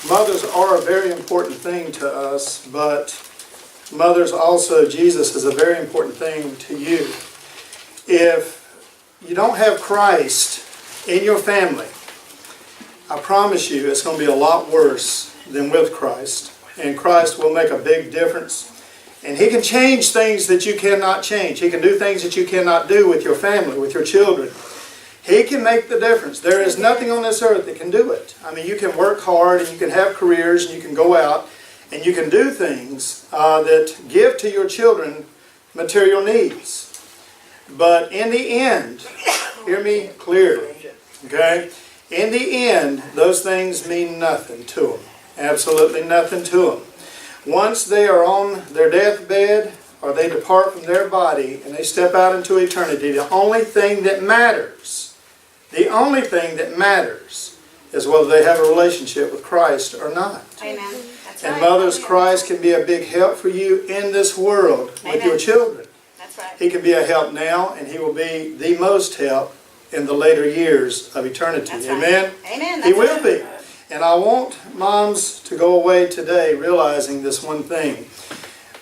Mothers are a very important thing to us, but mothers also, Jesus is a very important thing to you. If you don't have Christ in your family, I promise you it's going to be a lot worse than with Christ. And Christ will make a big difference. And He can change things that you cannot change. He can do things that you cannot do with your family, with your children. He can make the difference. There is nothing on this earth that can do it. I mean, you can work hard and you can have careers and you can go out and you can do things that give to your children material needs. But in the end, hear me clearly, okay? In the end, those things mean nothing to them. Absolutely nothing to them. Once they are on their deathbed or they depart from their body and they step out into eternity, the only thing that matters is whether they have a relationship with Christ or not. Amen. That's And right. mothers, Christ can be a big help for you in this world with Amen. your children. That's right. He can be a help now, and He will be the most help in the later years of eternity. That's Amen? right. Amen. He That's will right. be. And I want moms to go away today realizing this one thing.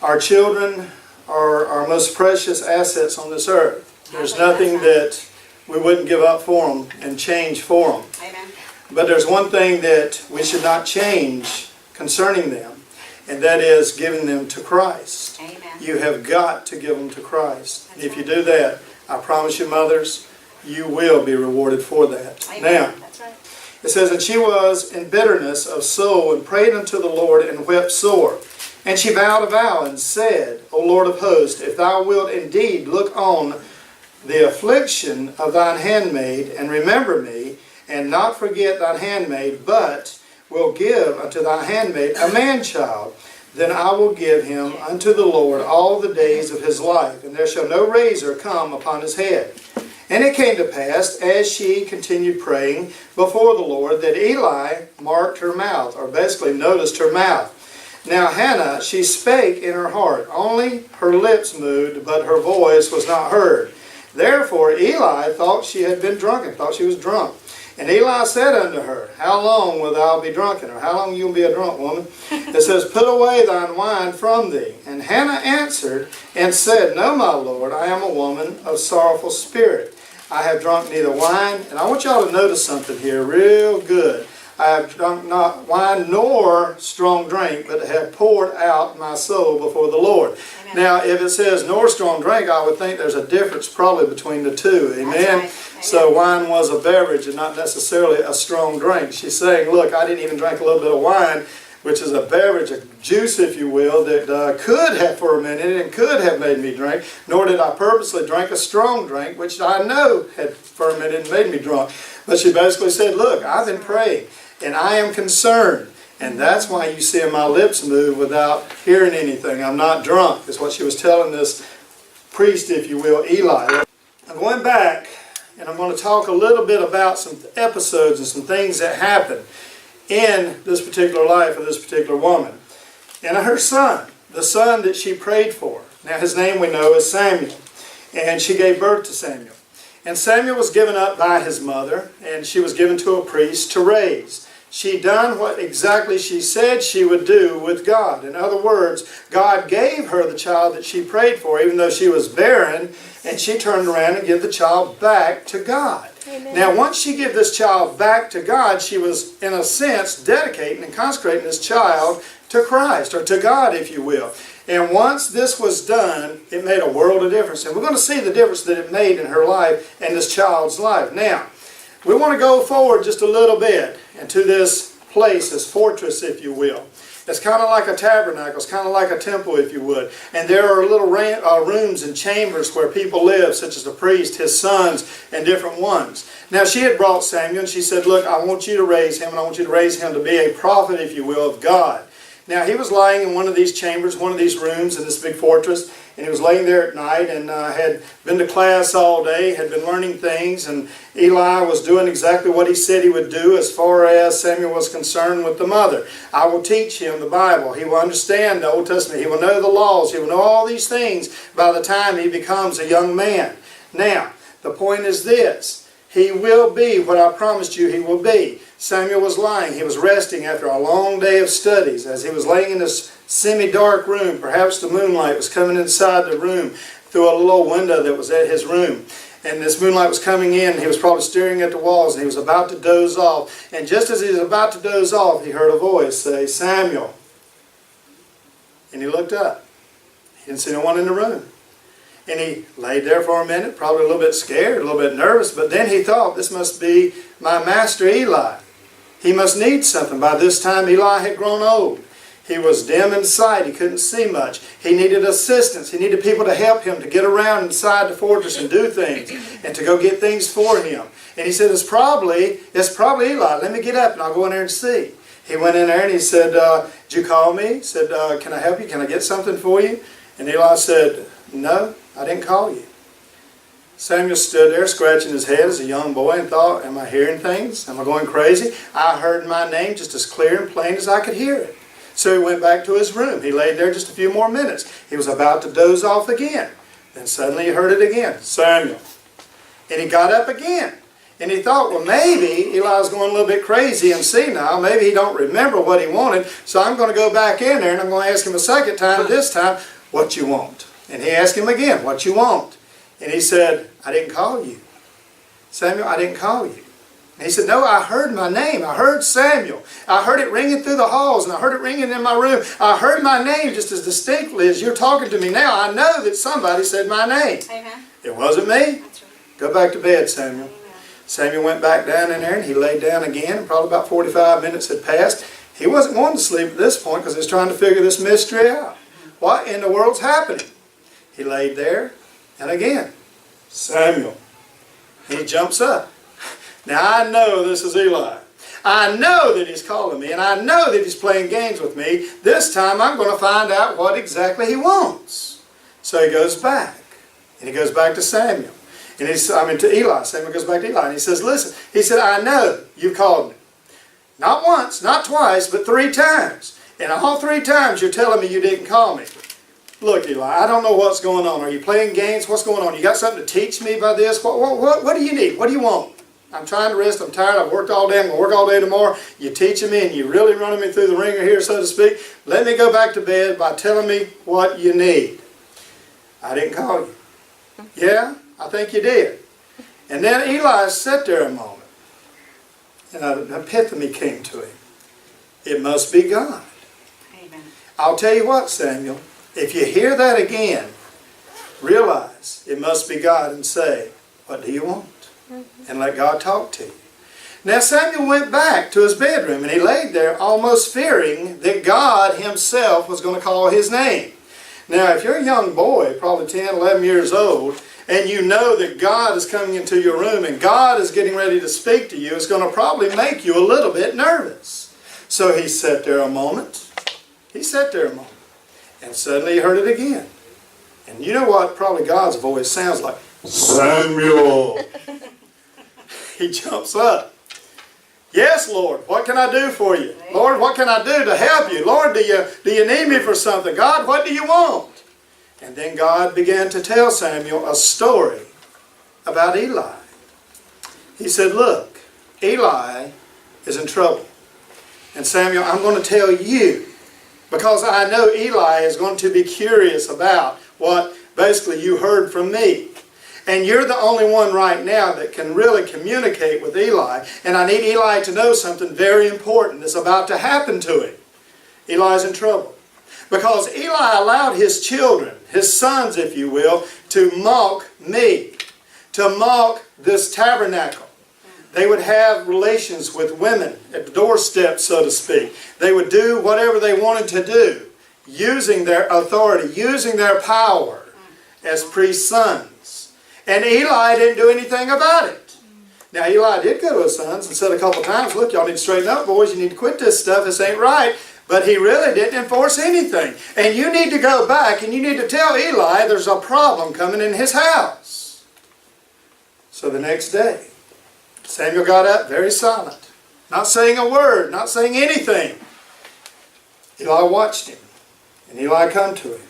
Our children are our most precious assets on this earth. There's nothing that we wouldn't give up for them and change for them. Amen. But there's one thing that we should not change concerning them, and that is giving them to Christ. Amen. You have got to give them to Christ. And if you do that, I promise you, mothers, you will be rewarded for that. Amen. Now, That's right. it says, and she was in bitterness of soul, and prayed unto the Lord, and wept sore. And she vowed a vow, and said, O Lord of hosts, if thou wilt indeed look on the affliction of thine handmaid, and remember me, and not forget thine handmaid, but will give unto thy handmaid a man-child, then I will give him unto the Lord all the days of his life, and there shall no razor come upon his head. And it came to pass, as she continued praying before the Lord, that Eli marked her mouth, or basically noticed her mouth. Now Hannah, she spake in her heart, only her lips moved, but her voice was not heard. Therefore Eli thought she had been drunken, thought she was drunk. And Eli said unto her, How long wilt thou be drunken? Or how long you'll be a drunk woman? It says, Put away thine wine from thee. And Hannah answered and said, No, my Lord, I am a woman of sorrowful spirit. I have drunk neither wine, and I want y'all to notice something here real good. I have drunk not wine nor strong drink, but have poured out my soul before the Lord. Amen. Now, if it says nor strong drink, I would think there's a difference probably between the two. Amen? That's right. Amen. So wine was a beverage and not necessarily a strong drink. She's saying, look, I didn't even drink a little bit of wine, which is a beverage, a juice, if you will, that could have fermented and could have made me drink, nor did I purposely drink a strong drink, which I know had fermented and made me drunk. But she basically said, look, I've been praying, and I am concerned, and that's why you see my lips move without hearing anything. I'm not drunk, is what she was telling this priest, if you will, Eli. I'm going back, and I'm going to talk a little bit about some episodes and some things that happened in this particular life of this particular woman. And her son, the son that she prayed for. Now his name we know is Samuel. And she gave birth to Samuel. And Samuel was given up by his mother, and she was given to a priest to raise. She done what exactly she said she would do with God. In other words, God gave her the child that she prayed for, even though she was barren, and she turned around and gave the child back to God. Amen. Now, once she gave this child back to God, she was, in a sense, dedicating and consecrating this child to Christ, or to God, if you will. And once this was done, it made a world of difference. And we're going to see the difference that it made in her life and this child's life. Now, we want to go forward just a little bit into this place, this fortress, if you will. It's kind of like a tabernacle. It's kind of like a temple, if you would. And there are little rooms and chambers where people live, such as the priest, his sons, and different ones. Now, she had brought Samuel, and she said, look, I want you to raise him, and I want you to raise him to be a prophet, if you will, of God. Now, he was lying in one of these chambers, one of these rooms in this big fortress, and he was laying there at night and had been to class all day, had been learning things, and Eli was doing exactly what he said he would do as far as Samuel was concerned with the mother. I will teach him the Bible. He will understand the Old Testament. He will know the laws. He will know all these things by the time he becomes a young man. Now, the point is this. He will be what I promised you he will be. Samuel was lying. He was resting after a long day of studies. As he was laying in this semi-dark room, perhaps the moonlight was coming inside the room through a little window that was at his room. And this moonlight was coming in, and he was probably staring at the walls, and he was about to doze off. And just as he was about to doze off, he heard a voice say, "Samuel." And he looked up. He didn't see no one in the room. And he laid there for a minute, probably a little bit scared, a little bit nervous, but then he thought, this must be my master Eli. He must need something. By this time, Eli had grown old. He was dim in sight. He couldn't see much. He needed assistance. He needed people to help him to get around inside the fortress and do things and to go get things for him. And he said, it's probably Eli. Let me get up and I'll go in there and see. He went in there and he said, did you call me? He said, can I help you? Can I get something for you? And Eli said, no, I didn't call you. Samuel stood there scratching his head as a young boy and thought, am I hearing things? Am I going crazy? I heard my name just as clear and plain as I could hear it. So he went back to his room. He laid there just a few more minutes. He was about to doze off again. Then suddenly he heard it again, Samuel. And he got up again. And he thought, well, maybe Eli's going a little bit crazy and senile. Maybe he don't remember what he wanted. So I'm going to go back in there and I'm going to ask him a second time, this time, what you want? And he asked him again, what you want? And he said, I didn't call you. Samuel, I didn't call you. And he said, no, I heard my name. I heard Samuel. I heard it ringing through the halls and I heard it ringing in my room. I heard my name just as distinctly as you're talking to me now. I know that somebody said my name. Amen. It wasn't me. That's right. Go back to bed, Samuel. Amen. Samuel went back down in there and he laid down again. Probably about 45 minutes had passed. He wasn't going to sleep at this point because he was trying to figure this mystery out. What in the world's happening? He laid there and again, Samuel. He jumps up. Now I know this is Eli. I know that he's calling me and I know that he's playing games with me. This time I'm going to find out what exactly he wants. So he goes back and he goes back to Samuel. And to Eli. Samuel goes back to Eli and he says, listen, he said, I know you called me. Not once, not twice, but 3 times. And all 3 times you're telling me you didn't call me. Look, Eli, I don't know what's going on. Are you playing games? What's going on? You got something to teach me by this? What do you need? What do you want? I'm trying to rest. I'm tired. I've worked all day. I'm going to work all day tomorrow. You're teaching me and you're really running me through the ringer here, so to speak. Let me go back to bed by telling me what you need. I didn't call you. Yeah, I think you did. And then Eli sat there a moment. And an epiphany came to him. It must be God. Amen. I'll tell you what, Samuel. If you hear that again, realize it must be God and say, what do you want? And let God talk to you. Now Samuel went back to his bedroom and he laid there almost fearing that God himself was going to call his name. Now if you're a young boy, probably 10, 11 years old, and you know that God is coming into your room and God is getting ready to speak to you, it's going to probably make you a little bit nervous. So he sat there a moment. He sat there a moment. And suddenly he heard it again. And you know what probably God's voice sounds like? Samuel. He jumps up. Yes, Lord, what can I do for you? Lord, what can I do to help you? Lord, do you need me for something? God, what do you want? And then God began to tell Samuel a story about Eli. He said, look, Eli is in trouble. And Samuel, I'm going to tell you, because I know Eli is going to be curious about what basically you heard from me. And you're the only one right now that can really communicate with Eli. And I need Eli to know something very important that's about to happen to him. Eli's in trouble. Because Eli allowed his children, his sons if you will, to mock me. To mock this tabernacle. They would have relations with women at the doorstep, so to speak. They would do whatever they wanted to do, using their authority, using their power as priest's sons. And Eli didn't do anything about it. Now Eli did go to his sons and said a couple times, look, y'all need to straighten up, boys. You need to quit this stuff. This ain't right. But he really didn't enforce anything. And you need to go back and you need to tell Eli there's a problem coming in his house. So the next day, Samuel got up very silent, not saying a word, not saying anything. Eli watched him, and Eli come to him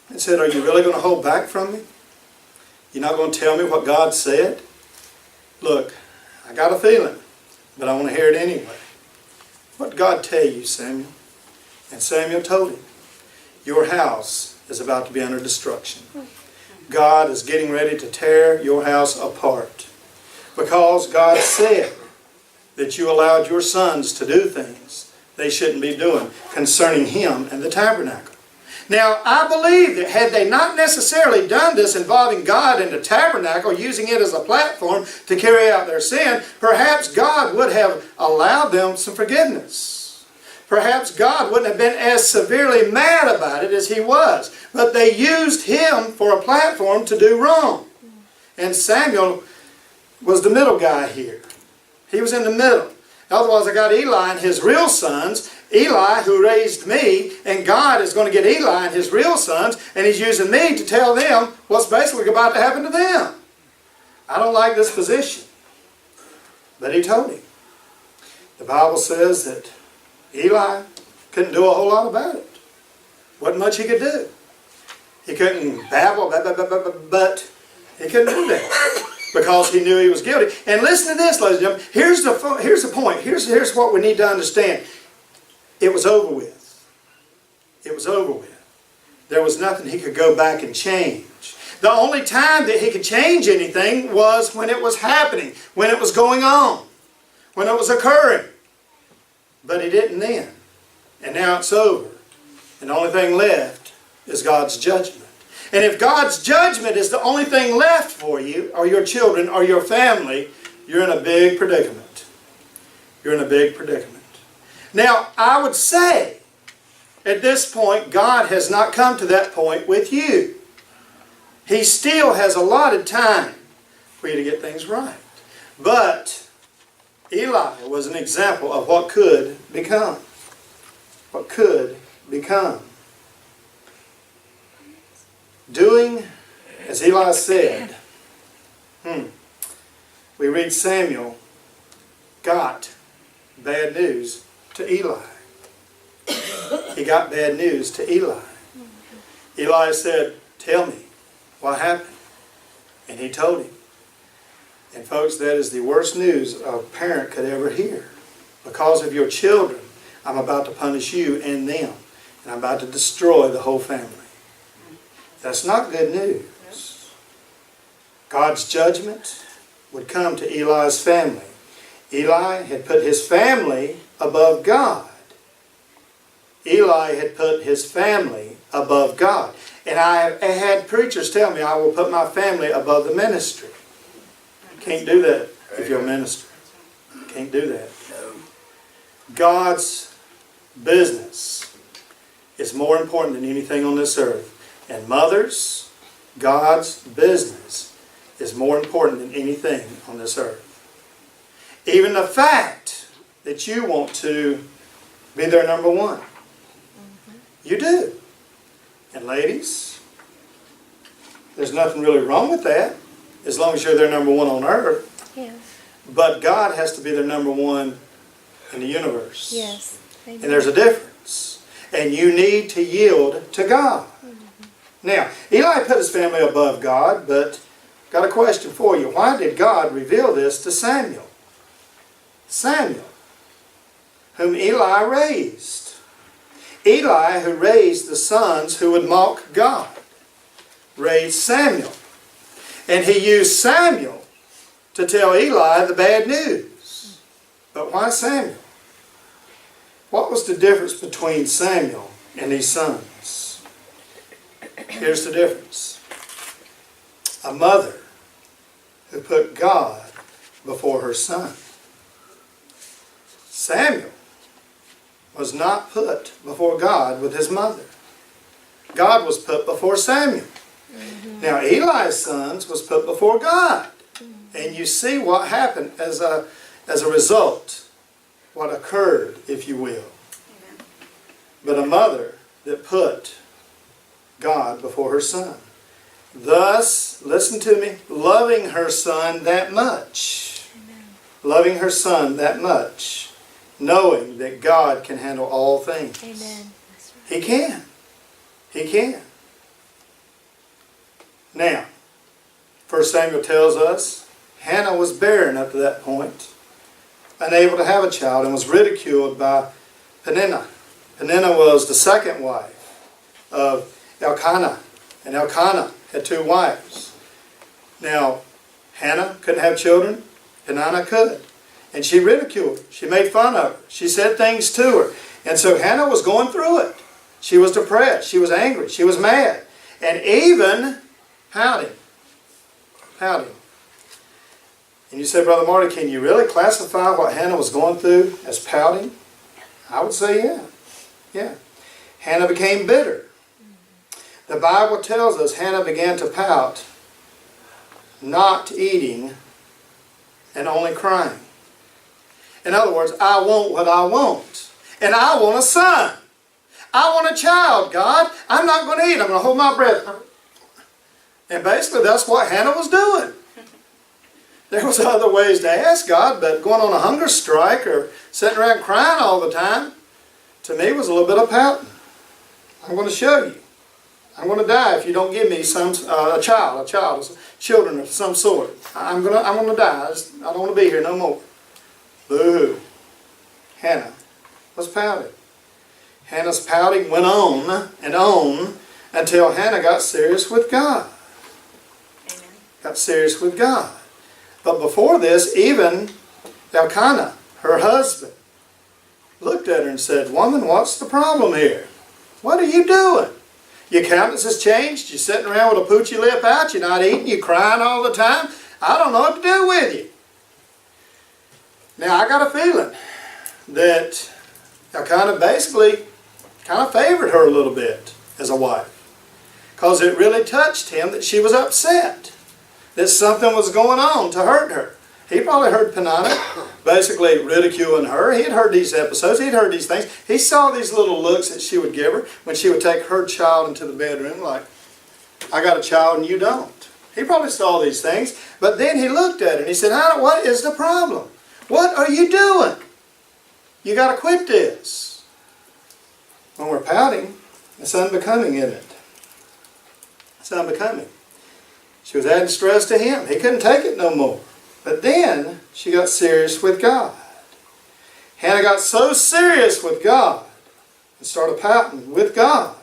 and said, are you really going to hold back from me? You're not going to tell me what God said? Look, I got a feeling but I want to hear it anyway. What did God tell you, Samuel? And Samuel told him, your house is about to be under destruction. God is getting ready to tear your house apart. Because God said that you allowed your sons to do things they shouldn't be doing concerning Him and the tabernacle. Now, I believe that had they not necessarily done this involving God and the tabernacle, using it as a platform to carry out their sin, perhaps God would have allowed them some forgiveness. Perhaps God wouldn't have been as severely mad about it as He was. But they used Him for a platform to do wrong. And Samuel was the middle guy here. He was in the middle. Otherwise, I got Eli and his real sons, Eli who raised me, and God is going to get Eli and his real sons, and He's using me to tell them what's basically about to happen to them. I don't like this position. But He told him. The Bible says that Eli couldn't do a whole lot about it. Wasn't much he could do. He couldn't babble, but he couldn't do that. Because he knew he was guilty. And listen to this, ladies and gentlemen. Here's the point. Here's what we need to understand. It was over with. It was over with. There was nothing he could go back and change. The only time that he could change anything was when it was happening, when it was going on, when it was occurring. But he didn't then. And now it's over. And the only thing left is God's judgment. And if God's judgment is the only thing left for you, or your children, or your family, you're in a big predicament. You're in a big predicament. Now, I would say, at this point, God has not come to that point with you. He still has allotted time for you to get things right. But Eli was an example of what could become. What could become. Doing as Eli said. We read Samuel got bad news to Eli. He got bad news to Eli. Eli said, tell me what happened. And he told him. And folks, that is the worst news a parent could ever hear. Because of your children, I'm about to punish you and them. And I'm about to destroy the whole family. That's not good news. God's judgment would come to Eli's family. Eli had put his family above God. Eli had put his family above God. And I have had preachers tell me, I will put my family above the ministry. Can't do that if you're a minister. Can't do that. God's business is more important than anything on this earth. And mothers, God's business is more important than anything on this earth. Even the fact that you want to be their number one. You do. And ladies, there's nothing really wrong with that, as long as you're their number one on earth. Yes. But God has to be their number one in the universe. Yes. Amen. And there's a difference. And you need to yield to God. Now, Eli put his family above God, but got a question for you. Why did God reveal this to Samuel? Samuel, whom Eli raised. Eli, who raised the sons who would mock God, raised Samuel. And he used Samuel to tell Eli the bad news. But why Samuel? What was the difference between Samuel and his sons? Here's the difference. A mother who put God before her son. Samuel was not put before God with his mother. God was put before Samuel. Now Eli's sons was put before God. And you see what happened as a result. What occurred, if you will. But a mother that put God before her son. Thus, listen to me, loving her son that much. Amen. Loving her son that much. Knowing that God can handle all things. Amen. He can. He can. Now, 1 Samuel tells us Hannah was barren up to that point. unable to have a child and was ridiculed by Peninnah. Peninnah was the second wife of Elkanah, and Elkanah had 2 wives. Now, Hannah couldn't have children, Peninnah could. And she ridiculed her. She made fun of her. She said things to her. And so Hannah was going through it. She was depressed. She was angry. She was mad. And even pouting. Pouting. And you say, Brother Marty, can you really classify what Hannah was going through as pouting? I would say yeah. Yeah. Hannah became bitter. The Bible tells us Hannah began to pout, not eating and only crying. In other words, I want what I want. And I want a son. I want a child, God. I'm not going to eat. I'm going to hold my breath. And basically that's what Hannah was doing. There was other ways to ask God, but going on a hunger strike or sitting around crying all the time, to me was a little bit of pouting. I'm going to show you. I'm going to die if you don't give me children of some sort. I'm going to die. I don't want to be here no more. Boo-hoo. Hannah was pouting. Hannah's pouting went on and on until Hannah got serious with God. Amen. Got serious with God. But before this, even Elkanah, her husband, looked at her and said, Woman, what's the problem here? What are you doing? Your countenance has changed. You're sitting around with a poochy lip out. You're not eating. You're crying all the time. I don't know what to do with you. Now, I got a feeling that Elkanah basically kind of favored her a little bit as a wife. Because it really touched him that she was upset. That something was going on to hurt her. He probably heard Peninnah basically ridiculing her. He had heard these episodes. He'd heard these things. He saw these little looks that she would give her when she would take her child into the bedroom like, I got a child and you don't. He probably saw these things. But then he looked at her and he said, what is the problem? What are you doing? You got to quit this. When we're pouting, it's unbecoming, isn't it? It's unbecoming. She was adding stress to him. He couldn't take it no more. But then she got serious with God. Hannah got so serious with God and started pouting with God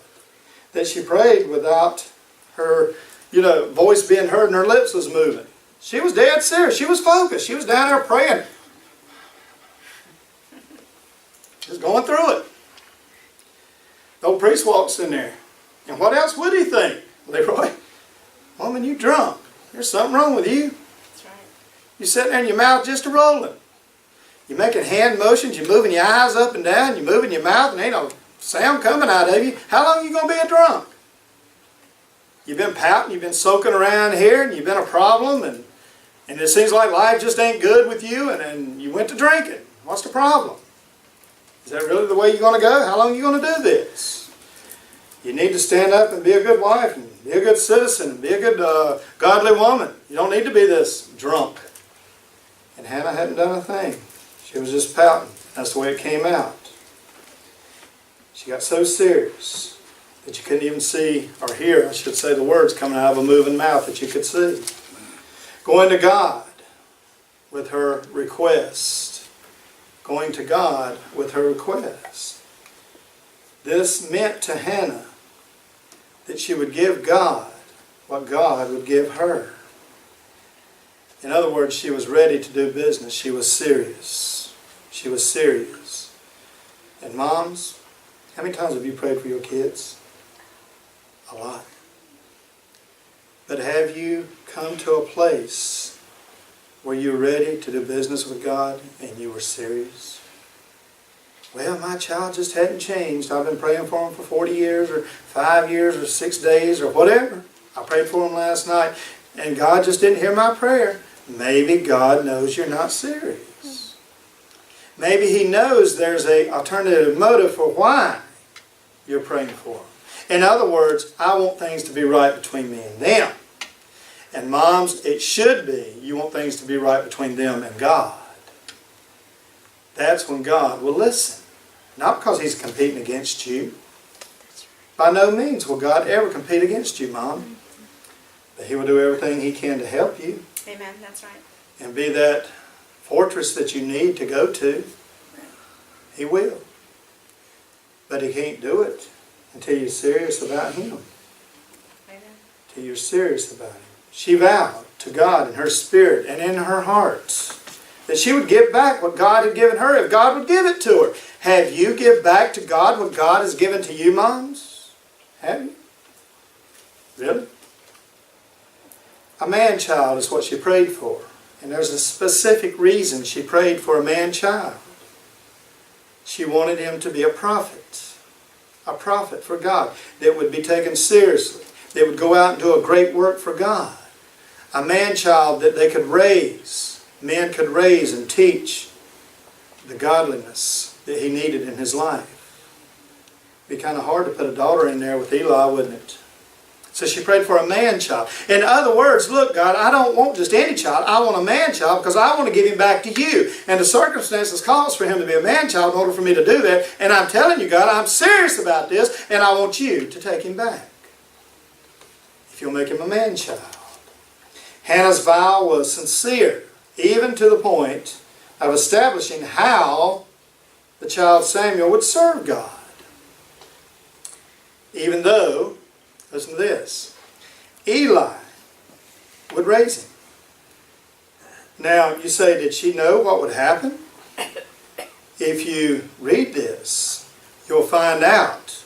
that she prayed without her, voice being heard and her lips was moving. She was dead serious. She was focused. She was down there praying. Just going through it. The old priest walks in there. And what else would he think? Leroy, woman, you drunk. There's something wrong with you. That's right. You're sitting there and your mouth just a-rolling. You're making hand motions. You're moving your eyes up and down. You're moving your mouth and ain't no sound coming out of you. How long are you going to be a drunk? You've been pouting. You've been soaking around here and you've been a problem. And it seems like life just ain't good with you and you went to drinking. What's the problem? Is that really the way you're going to go? How long are you going to do this? You need to stand up and be a good wife and be a good citizen and be a good godly woman. You don't need to be this drunk. And Hannah hadn't done a thing. She was just pouting. That's the way it came out. She got so serious that you couldn't even see or hear, I should say, the words coming out of a moving mouth that you could see. Going to God with her request. Going to God with her request. This meant to Hannah that she would give God what God would give her. In other words, she was ready to do business. She was serious. She was serious. And moms, how many times have you prayed for your kids? A lot. But have you come to a place where you're ready to do business with God and you were serious? Well, my child just hadn't changed. I've been praying for him for 40 years or 5 years or 6 days or whatever. I prayed for him last night and God just didn't hear my prayer. Maybe God knows you're not serious. Maybe He knows there's an alternative motive for why you're praying for him. In other words, I want things to be right between me and them. And moms, it should be you want things to be right between them and God. That's when God will listen. Not because He's competing against you. By no means will God ever compete against you, Mom. But He will do everything He can to help you. Amen. That's right. And be that fortress that you need to go to, He will. But He can't do it until you're serious about Him. Amen. Until you're serious about Him. She vowed to God in her spirit and in her heart that she would give back what God had given her if God would give it to her. Have you give back to God what God has given to you, moms? Have you? Really? A man-child is what she prayed for. And there's a specific reason she prayed for a man-child. She wanted him to be a prophet for God, that would be taken seriously, that would go out and do a great work for God. A man-child that they could raise, men could raise and teach the godliness that he needed in his life. It'd be kind of hard to put a daughter in there with Eli, wouldn't it? So she prayed for a man-child. In other words, look, God, I don't want just any child. I want a man-child because I want to give him back to you. And the circumstances calls for him to be a man-child in order for me to do that. And I'm telling you, God, I'm serious about this, and I want you to take him back. If you'll make him a man-child. Hannah's vow was sincere, even to the point of establishing how the child Samuel would serve God. Even though, listen to this, Eli would raise him. Now, you say, did she know what would happen? If you read this, you'll find out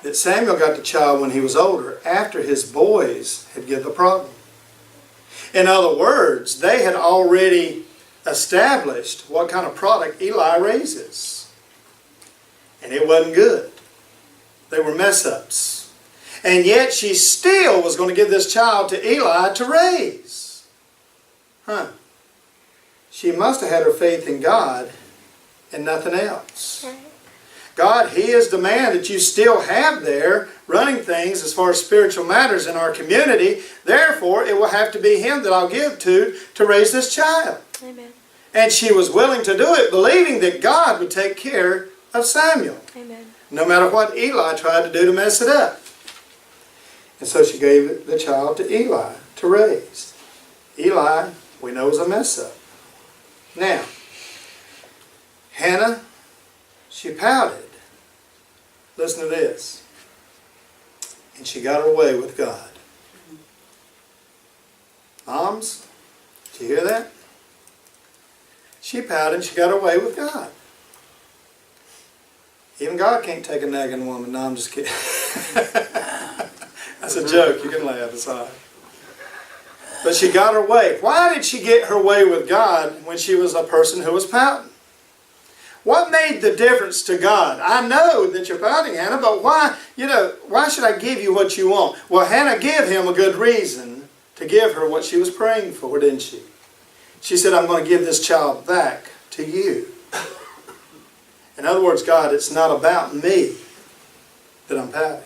that Samuel got the child when he was older, after his boys had given the problem. In other words, they had already established what kind of product Eli raises. And it wasn't good. They were mess-ups. And yet she still was going to give this child to Eli to raise. She must have had her faith in God and nothing else. God, He is the man that you still have there running things as far as spiritual matters in our community. Therefore, it will have to be Him that I'll give to raise this child. Amen. And she was willing to do it, believing that God would take care of Samuel. Amen. No matter what Eli tried to do to mess it up. And so she gave the child to Eli to raise. Eli, we know, was a mess up. Now, Hannah, she pouted. Listen to this. And she got her way with God. Moms, did you hear that? She pouted and she got her way with God. Even God can't take a nagging woman. No, I'm just kidding. That's a joke. You can laugh. It's all right. But she got her way. Why did she get her way with God when she was a person who was pouting? What made the difference to God? I know that you're pouting, Hannah, but why, why should I give you what you want? Well, Hannah gave him a good reason to give her what she was praying for, didn't she? She said, I'm going to give this child back to you. In other words, God, it's not about me that I'm pouting.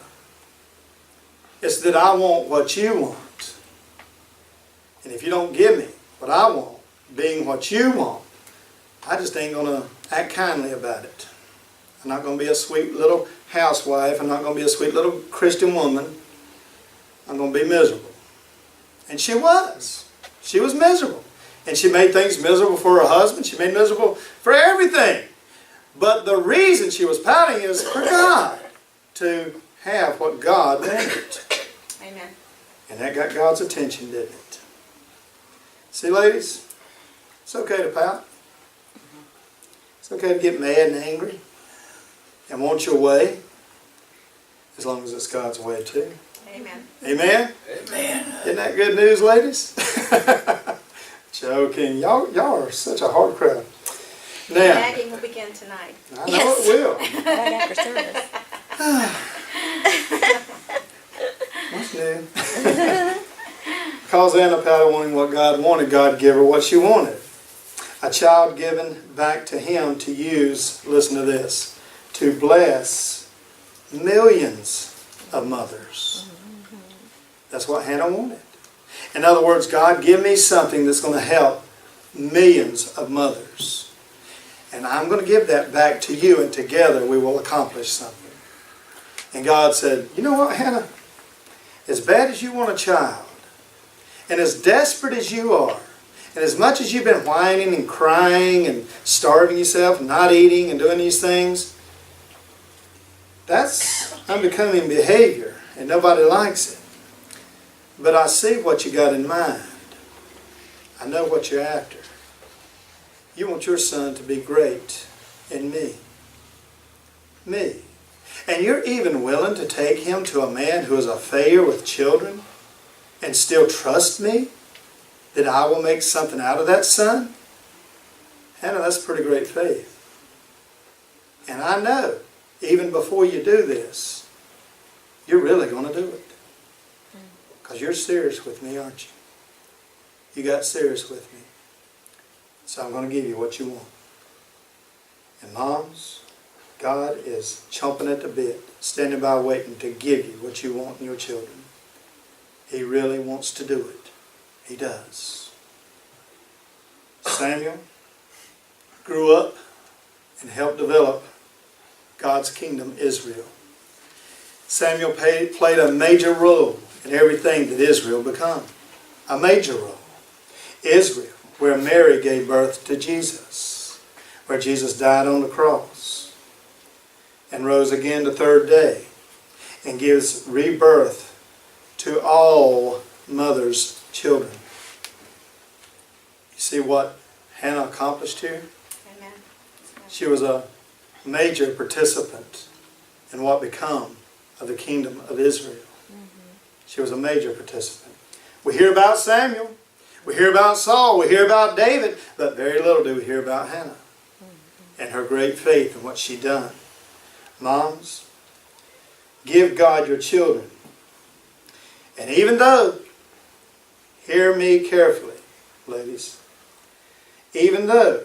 It's that I want what you want. And if you don't give me what I want, being what you want, I just ain't going to act kindly about it. I'm not going to be a sweet little housewife. I'm not going to be a sweet little Christian woman. I'm going to be miserable. And she was. She was miserable. And she made things miserable for her husband. She made miserable for everything. But the reason she was pouting is for God to have what God wanted. Amen. And that got God's attention, didn't it? See, ladies, it's okay to pout. It's okay to get mad and angry and want your way, as long as it's God's way too. Amen. Amen? Amen. Isn't that good news, ladies? Joking. Y'all are such a hard crowd. Now, Nagging will begin tonight. I know it will. Right after service. What's new? Because Anna pouted wanting what God wanted, God gave her what she wanted. A child given back to Him to use, listen to this, to bless millions of mothers. That's what Hannah wanted. In other words, God, give me something that's going to help millions of mothers. And I'm going to give that back to you, and together we will accomplish something. And God said, you know what, Hannah? As bad as you want a child, and as desperate as you are, And as much as you've been whining and crying and starving yourself and not eating and doing these things, that's unbecoming behavior and nobody likes it. But I see what you got in mind. I know what you're after. You want your son to be great in me. Me. And you're even willing to take him to a man who is a failure with children and still trust me that I will make something out of that son? Hannah, that's pretty great faith. And I know, even before you do this, you're really going to do it. Because you're serious with me, aren't you? You got serious with me. So I'm going to give you what you want. And moms, God is chomping at the bit, standing by waiting to give you what you want in your children. He really wants to do it. He does. Samuel grew up and helped develop God's kingdom, Israel. Samuel played a major role in everything that Israel became. A major role. Israel, where Mary gave birth to Jesus, where Jesus died on the cross and rose again the third day and gives rebirth to all mothers' children. You see what Hannah accomplished here? Amen. She was a major participant in what became of the kingdom of Israel. She was a major participant. We hear about Samuel. We hear about Saul. We hear about David. But very little do we hear about Hannah and her great faith and what she done. Moms, give God your children. And even though, hear me carefully, ladies, even though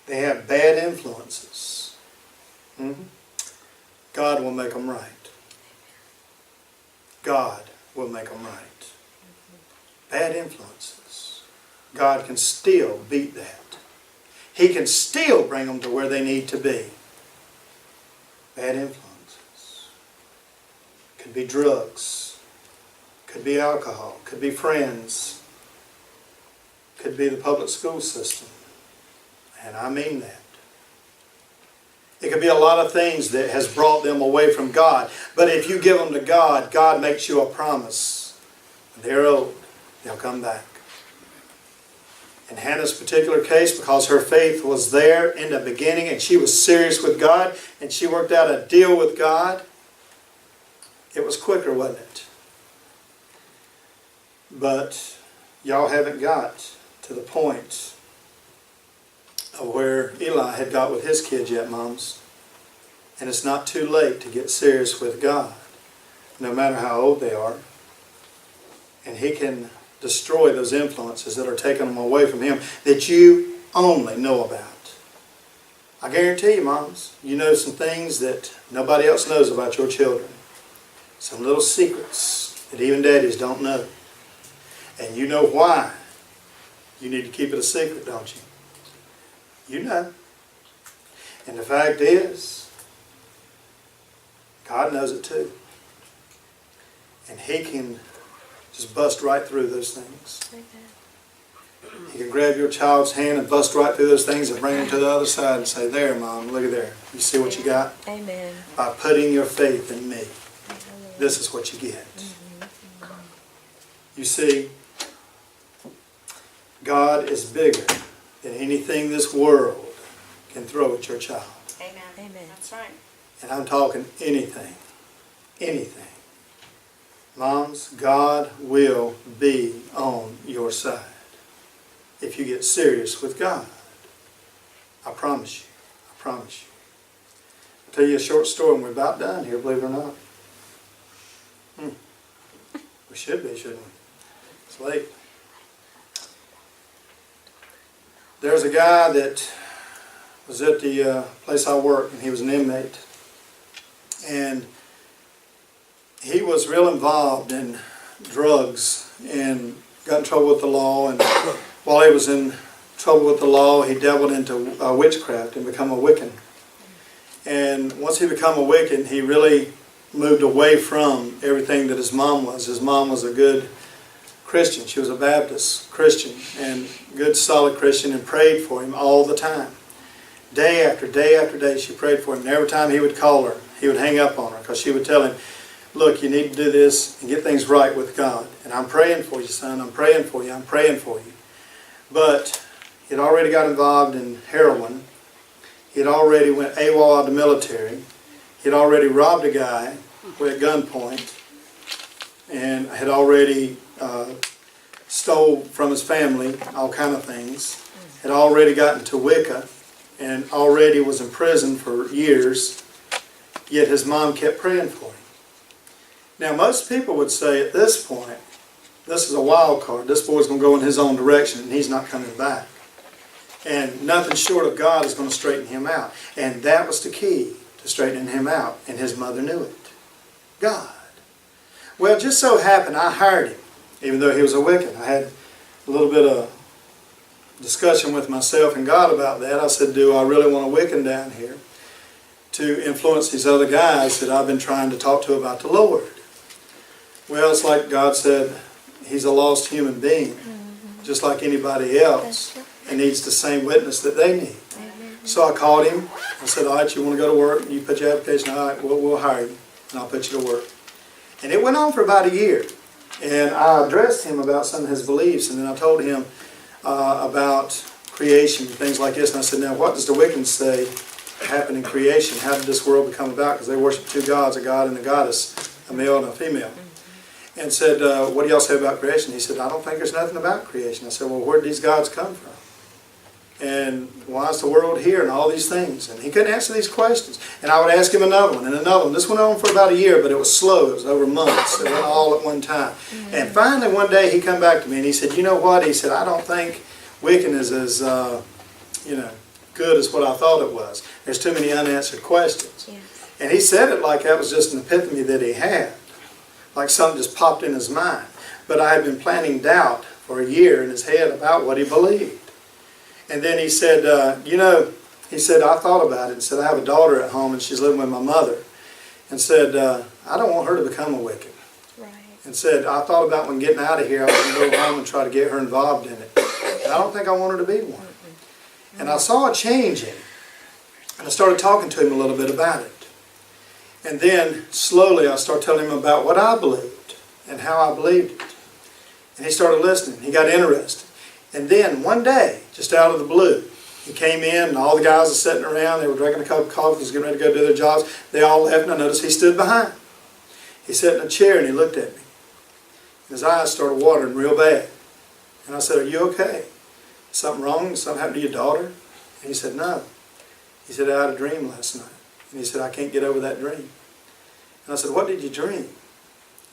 they have bad influences, God will make them right. God will make them right. Bad influences. God can still beat that. He can still bring them to where they need to be. Bad influences. Could be drugs. Could be alcohol. Could be friends. Could be the public school system. And I mean that. It could be a lot of things that has brought them away from God. But if you give them to God, God makes you a promise. When they're old, they'll come back. In Hannah's particular case, because her faith was there in the beginning and she was serious with God and she worked out a deal with God, it was quicker, wasn't it? But y'all haven't got to the point of where Eli had got with his kids yet, moms. And it's not too late to get serious with God, no matter how old they are. And He can destroy those influences that are taking them away from Him that you only know about. I guarantee you, moms, you know some things that nobody else knows about your children. Some little secrets that even daddies don't know. And you know why you need to keep it a secret, don't you? You know. And the fact is, God knows it too. And He can just bust right through those things. Amen. He can grab your child's hand and bust right through those things and bring them to the other side and say, there, Mom, look at there. You see what you got? Amen. By putting your faith in me. This is what you get. You see, God is bigger than anything this world can throw at your child. Amen. Amen. That's right. And I'm talking anything. Anything. Moms, God will be on your side if you get serious with God. I promise you. I promise you. I'll tell you a short story and we're about done here, believe it or not. We should be, shouldn't we? It's late. There's a guy that was at the place I work, and he was an inmate. And he was real involved in drugs and got in trouble with the law. And while he was in trouble with the law, he dabbled into witchcraft and become a Wiccan. And once he became a Wiccan, he really moved away from everything that his mom was. His mom was a good Christian. She was a Baptist Christian and good solid Christian, and prayed for him all the time. Day after day after day she prayed for him. And every time he would call her, he would hang up on her because she would tell him, look, you need to do this and get things right with God. And I'm praying for you, son. I'm praying for you. I'm praying for you. But he had already got involved in heroin. He had already went AWOL out of the military. He had already robbed a guy at gunpoint, and had already stole from his family, all kind of things. Had already gotten to Wicca, and already was in prison for years, yet his mom kept praying for him. Now most people would say at this point, this is a wild card. This boy's going to go in his own direction and he's not coming back. And nothing short of God is going to straighten him out. And that was the key to straightening him out, and his mother knew it. God. Well, it just so happened I hired him, even though he was a Wiccan. I had a little bit of discussion with myself and God about that. I said, do I really want a Wiccan down here to influence these other guys that I've been trying to talk to about the Lord? Well, it's like God said, he's a lost human being, just like anybody else, and needs the same witness that they need. So I called him. I said, all right, you want to go to work? You put your application, all right, we'll hire you, and I'll put you to work. And it went on for about a year. And I addressed him about some of his beliefs, and then I told him about creation and things like this. And I said, now what does the Wiccans say happened in creation? How did this world become about? Because they worship two gods, a god and a goddess, a male and a female. And said, what do y'all say about creation? He said, I don't think there's nothing about creation. I said, well, where did these gods come from? And why is the world here and all these things? And he couldn't answer these questions. And I would ask him another one and another one. This went on for about a year, but it was slow. It was over months. It went all at one time. And finally one day he come back to me and he said, you know what? He said, I don't think Wiccan is as good as what I thought it was. There's too many unanswered questions. Yes. And he said it like that was just an epiphany that he had. Like something just popped in his mind. But I had been planting doubt for a year in his head about what he believed. And then he said, he said, I thought about it and said, I have a daughter at home and she's living with my mother. And said, I don't want her to become a Wiccan. Right. And said, I thought about when getting out of here, I was going to go home and try to get her involved in it. And I don't think I want her to be one. And I saw a change in him. And I started talking to him a little bit about it. And then slowly I started telling him about what I believed and how I believed it. And he started listening. He got interested. And then one day, just out of the blue, he came in and all the guys were sitting around. They were drinking a cup of coffee, was getting ready to go do their jobs. They all left and I noticed he stood behind. He sat in a chair and he looked at me. And his eyes started watering real bad. And I said, are you okay? Something wrong? Something happened to your daughter? And he said, no. He said, I had a dream last night. And he said, I can't get over that dream. And I said, what did you dream?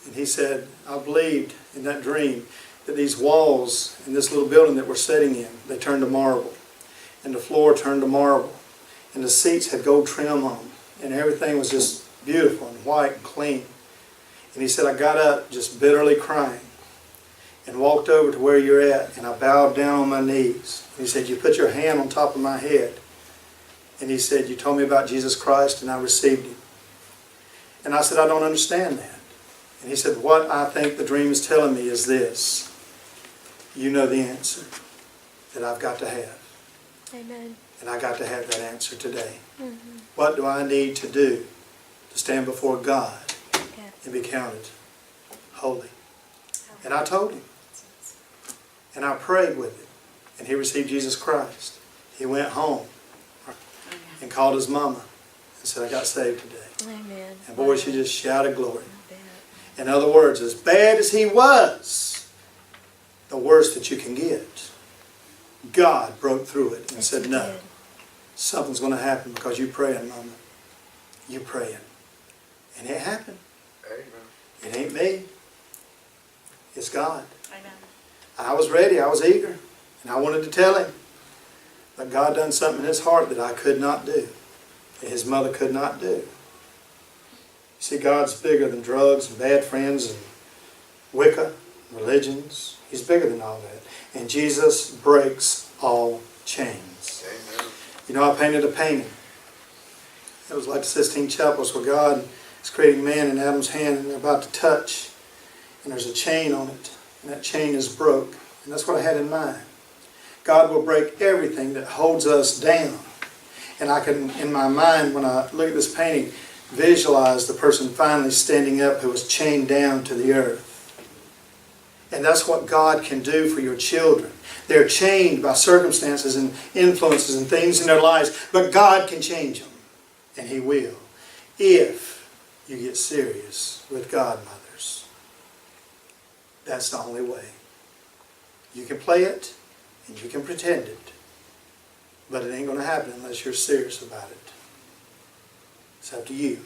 And he said, I believed in that dream that these walls in this little building that we're sitting in, they turned to marble. And the floor turned to marble. And the seats had gold trim on them. And everything was just beautiful and white and clean. And he said, I got up just bitterly crying and walked over to where you're at. And I bowed down on my knees. And he said, you put your hand on top of my head. And he said, you told me about Jesus Christ and I received him. And I said, I don't understand that. And he said, what I think the dream is telling me is this. You know the answer that I've got to have. Amen. And I got to have that answer today. Mm-hmm. What do I need to do to stand before God and be counted holy? And I told him. And I prayed with him. And he received Jesus Christ. He went home and called his mama and said, I got saved today. Amen. And boy, she just shouted glory. In other words, as bad as he was, the worst that you can get, God broke through it and said, no, something's going to happen because you're praying, Mama. You're praying. And it happened. Amen. It ain't me. It's God. Amen. I was ready. I was eager. And I wanted to tell him. But God done something in his heart that I could not do. That his mother could not do. See, God's bigger than drugs and bad friends and Wicca, religions. He's bigger than all that. And Jesus breaks all chains. Amen. You know, I painted a painting. It was like the Sistine Chapels where God is creating man in Adam's hand and they're about to touch. And there's a chain on it. and that chain is broke. And that's what I had in mind. God will break everything that holds us down. And I can, in my mind, when I look at this painting, visualize the person finally standing up who was chained down to the earth. And that's what God can do for your children. They're chained by circumstances and influences and things in their lives, but God can change them. And He will, if you get serious with God, mothers. That's the only way. You can play it, and you can pretend it, but it ain't going to happen unless you're serious about it. It's up to you.